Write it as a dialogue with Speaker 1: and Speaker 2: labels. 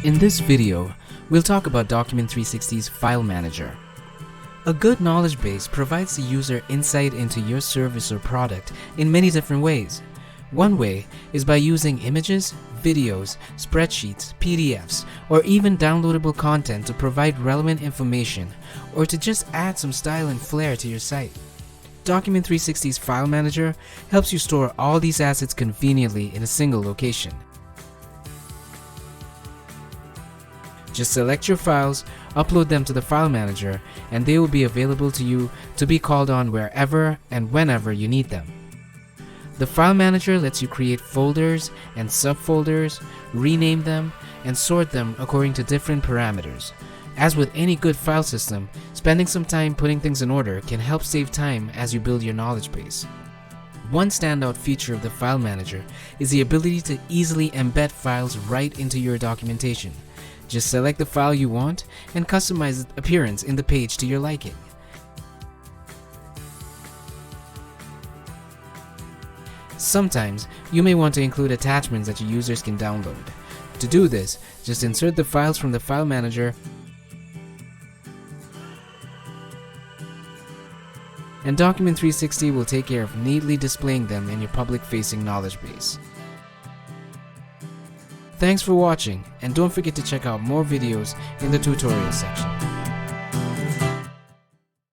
Speaker 1: In this video, we'll talk about Document 360's File Manager. A good knowledge base provides the user insight into your service or product in many different ways. One way is by using images, videos, spreadsheets, PDFs, or even downloadable content to provide relevant information or to just add some style and flair to your site. Document 360's File Manager helps you store all these assets conveniently in a single location. Just select your files, upload them to the File Manager, and they will be available to you to be called on wherever and whenever you need them. The File Manager lets you create folders and subfolders, rename them, and sort them according to different parameters. As with any good file system, spending some time putting things in order can help save time as you build your knowledge base. One standout feature of the File Manager is the ability to easily embed files right into your documentation. Just select the file you want and customize its appearance in the page to your liking. Sometimes, you may want to include attachments that your users can download. To do this, just insert the files from the File Manager and Document 360 will take care of neatly displaying them in your public-facing knowledge base. Thanks for watching, and don't forget to check out more videos in the tutorial section.